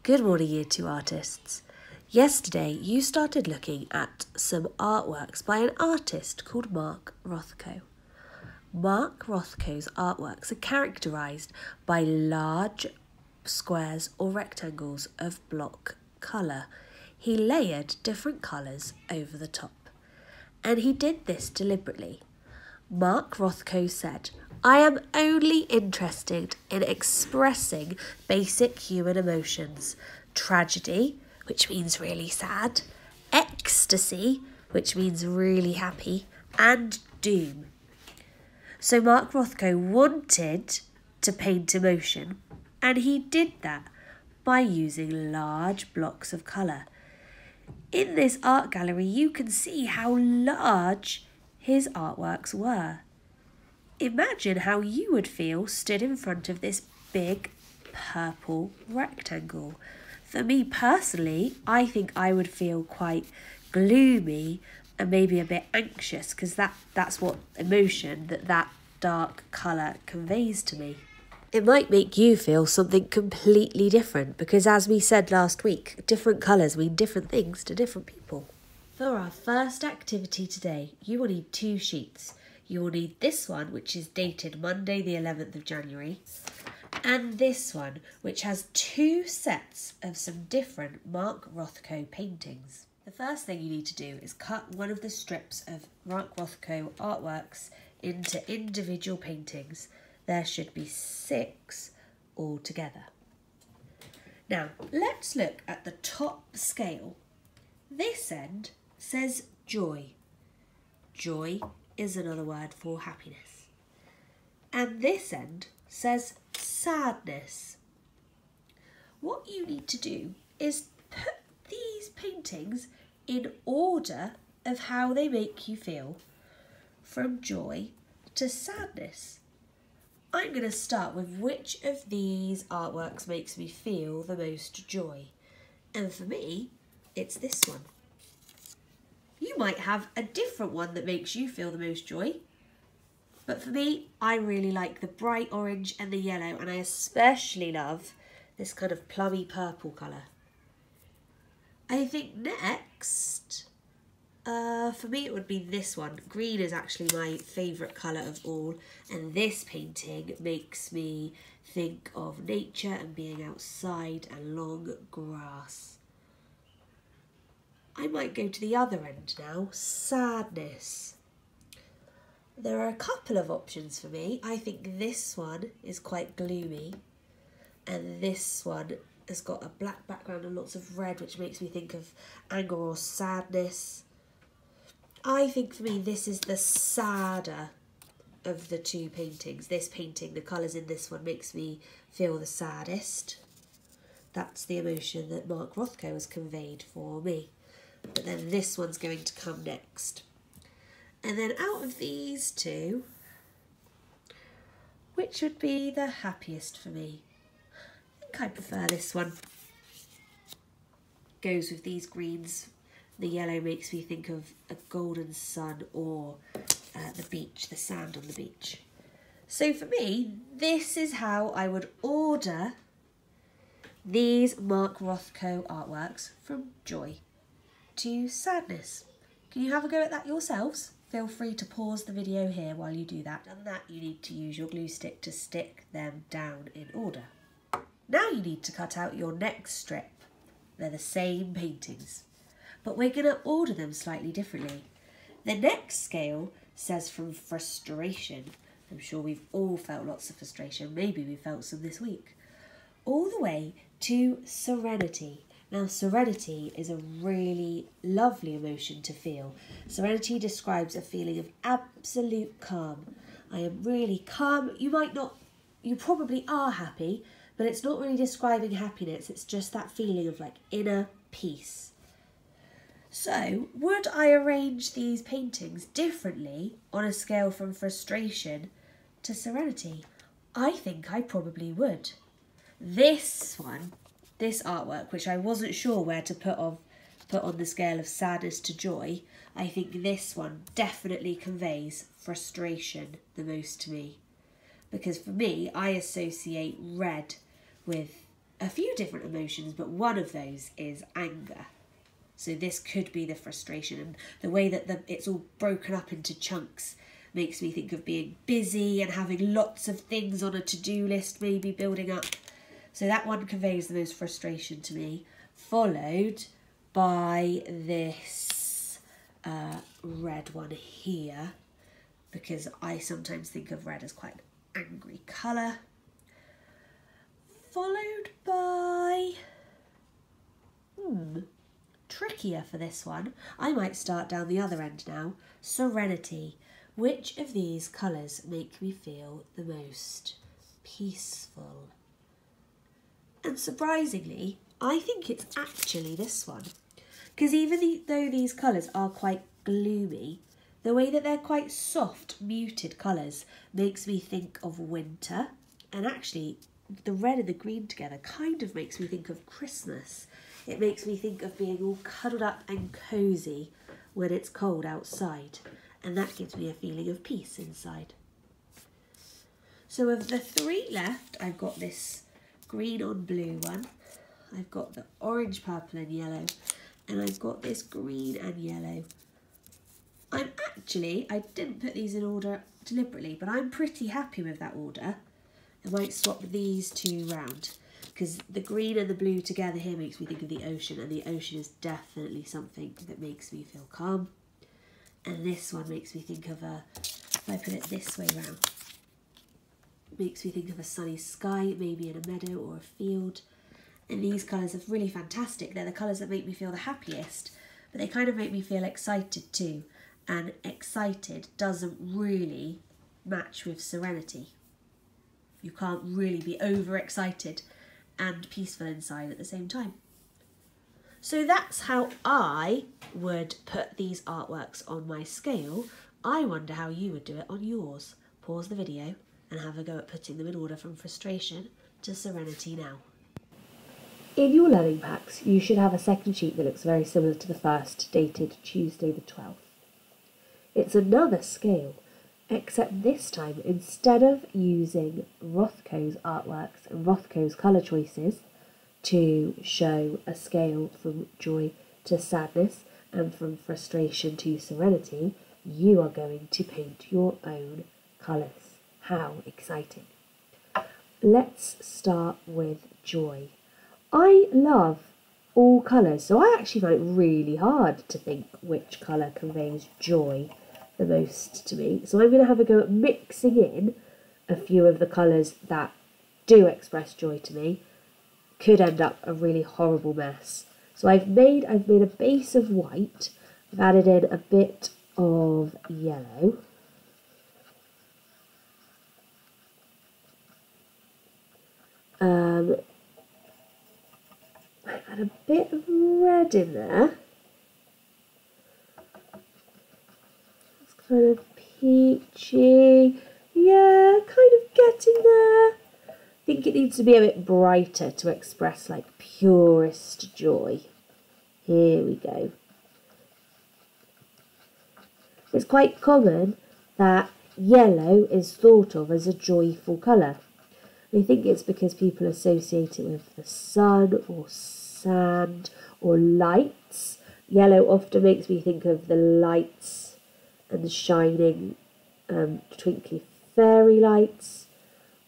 Good morning, Year 2 artists. Yesterday, you started looking at some artworks by an artist called Mark Rothko. Mark Rothko's artworks are characterised by large squares or rectangles of block colour. He layered different colours over the top, and he did this deliberately. Mark Rothko said, "I am only interested in expressing basic human emotions, tragedy, which means really sad, ecstasy, which means really happy, and doom." So Mark Rothko wanted to paint emotion, and he did that by using large blocks of colour. In this art gallery, you can see how large his artworks were. Imagine how you would feel stood in front of this big purple rectangle. For me personally, I think I would feel quite gloomy and maybe a bit anxious, because that's what emotion that dark colour conveys to me. It might make you feel something completely different, because as we said last week, different colours mean different things to different people. For our first activity today, you will need 2 sheets. You will need this one, which is dated Monday the 11th of January, and this one, which has 2 sets of some different Mark Rothko paintings. The first thing you need to do is cut one of the strips of Mark Rothko artworks into individual paintings. There should be 6 altogether. Now, let's look at the top scale. This end says joy. Joy is another word for happiness. And this end says sadness. What you need to do is put these paintings in order of how they make you feel, from joy to sadness. I'm going to start with which of these artworks makes me feel the most joy. And for me, it's this one. You might have a different one that makes you feel the most joy. But for me, I really like the bright orange and the yellow, and I especially love this kind of plummy purple colour. I think next, for me it would be this one. Green is actually my favourite colour of all, and this painting makes me think of nature and being outside and long grass. I might go to the other end now, sadness. There are a couple of options for me. I think this one is quite gloomy, and this one has got a black background and lots of red, which makes me think of anger or sadness. I think for me this is the sadder of the 2 paintings. This painting, the colours in this one makes me feel the saddest. That's the emotion that Mark Rothko has conveyed for me. But then this one's going to come next. And then out of these 2, which would be the happiest for me? I think I prefer this one. Goes with these greens. The yellow makes me think of a golden sun or the beach, the sand on the beach. So for me, this is how I would order these Mark Rothko artworks, from joy to sadness. Can you have a go at that yourselves? Feel free to pause the video here while you do that. And that you need to use your glue stick to stick them down in order. Now you need to cut out your next strip. They're the same paintings, but we're going to order them slightly differently. The next scale says from frustration. I'm sure we've all felt lots of frustration. Maybe we felt some this week. All the way to serenity. Now, serenity is a really lovely emotion to feel. Serenity describes a feeling of absolute calm. I am really calm. You probably are happy, but it's not really describing happiness. It's just that feeling of like inner peace. So, would I arrange these paintings differently on a scale from frustration to serenity? I think I probably would. This one, this artwork, which I wasn't sure where to put on the scale of sadness to joy, I think this one definitely conveys frustration the most to me. Because for me, I associate red with a few different emotions, but one of those is anger. So this could be the frustration, and the way that it's all broken up into chunks makes me think of being busy and having lots of things on a to-do list, maybe building up. So that one conveys the most frustration to me, followed by this red one here, because I sometimes think of red as quite an angry colour. Followed by, trickier for this one. I might start down the other end now. Serenity. Which of these colours make me feel the most peaceful? And surprisingly, I think it's actually this one. Because even though these colours are quite gloomy, the way that they're quite soft, muted colours makes me think of winter. And actually, the red and the green together kind of makes me think of Christmas. It makes me think of being all cuddled up and cosy when it's cold outside. And that gives me a feeling of peace inside. So of the three left, I've got this green on blue one. I've got the orange, purple and yellow. And I've got this green and yellow. I didn't put these in order deliberately, but I'm pretty happy with that order. I might swap these two round, because the green and the blue together here makes me think of the ocean, and the ocean is definitely something that makes me feel calm. And this one makes me think of if I put it this way round, makes me think of a sunny sky, maybe in a meadow or a field. And these colours are really fantastic. They're the colours that make me feel the happiest, but they kind of make me feel excited too. And excited doesn't really match with serenity. You can't really be overexcited and peaceful inside at the same time. So that's how I would put these artworks on my scale. I wonder how you would do it on yours. Pause the video and have a go at putting them in order from frustration to serenity now. In your learning packs, you should have a second sheet that looks very similar to the first, dated Tuesday the 12th. It's another scale, except this time, instead of using Rothko's artworks and Rothko's colour choices to show a scale from joy to sadness and from frustration to serenity, you are going to paint your own colours. How exciting. Let's start with joy. I love all colours, so I actually find it really hard to think which colour conveys joy the most to me. So I'm going to have a go at mixing in a few of the colours that do express joy to me. Could end up a really horrible mess. So I've made a base of white. I've added in a bit of yellow. I add a bit of red in there. It's kind of peachy. Yeah, kind of getting there. I think it needs to be a bit brighter to express like purest joy. Here we go. It's quite common that yellow is thought of as a joyful colour. I think it's because people associate it with the sun or sand or lights. Yellow often makes me think of the lights and the shining twinkly fairy lights,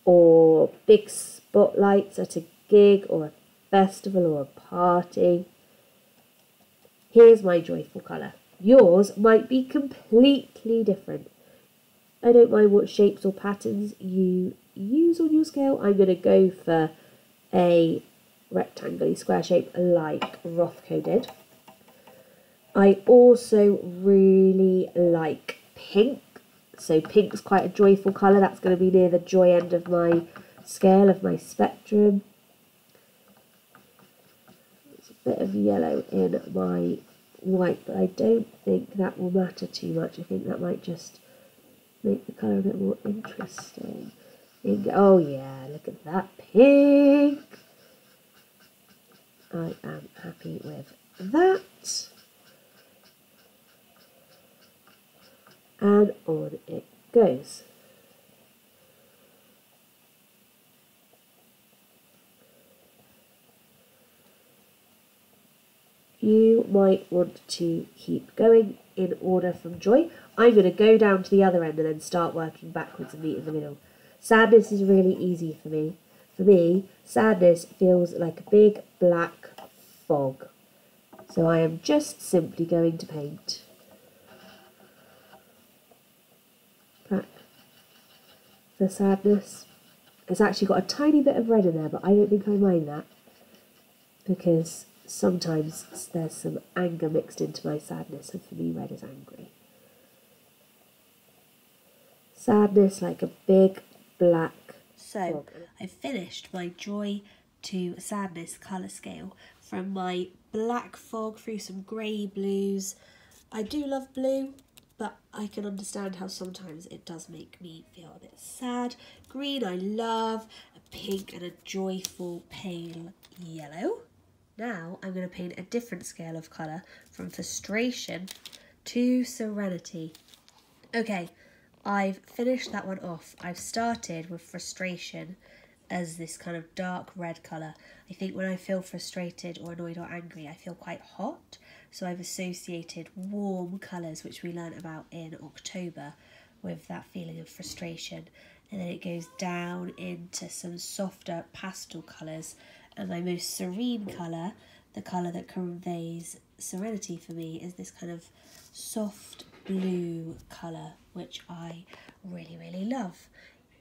or big spotlights at a gig or a festival or a party. Here's my joyful colour. Yours might be completely different. I don't mind what shapes or patterns you use on your scale. I'm going to go for a rectangular square shape like Rothko did. I also really like pink. So pink's quite a joyful colour. That's going to be near the joy end of my scale, of my spectrum. There's a bit of yellow in my white, but I don't think that will matter too much. I think that might just make the colour a bit more interesting. Oh yeah, look at that pink. I am happy with that. And on it goes. You might want to keep going in order from joy. I'm going to go down to the other end and then start working backwards and meet in the middle. Sadness is really easy for me. For me, sadness feels like a big black fog. So I am just simply going to paint black for sadness. It's actually got a tiny bit of red in there, but I don't think I mind that, because sometimes there's some anger mixed into my sadness, and for me red is angry. Sadness like a big black fog. I've finished my joy to sadness colour scale from my black fog through some grey blues. I do love blue, but I can understand how sometimes it does make me feel a bit sad. Green I love, a pink and a joyful pale yellow. Now I'm going to paint a different scale of colour from frustration to serenity. Okay, I've finished that one off. I've started with frustration as this kind of dark red colour. I think when I feel frustrated or annoyed or angry, I feel quite hot. So I've associated warm colours, which we learnt about in October, with that feeling of frustration. And then it goes down into some softer pastel colours. And my most serene colour, the colour that conveys serenity for me, is this kind of soft blue colour, which I really, really love.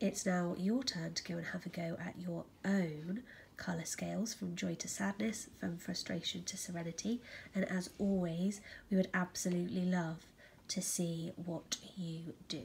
It's now your turn to go and have a go at your own colour scales from joy to sadness, from frustration to serenity, and as always, we would absolutely love to see what you do.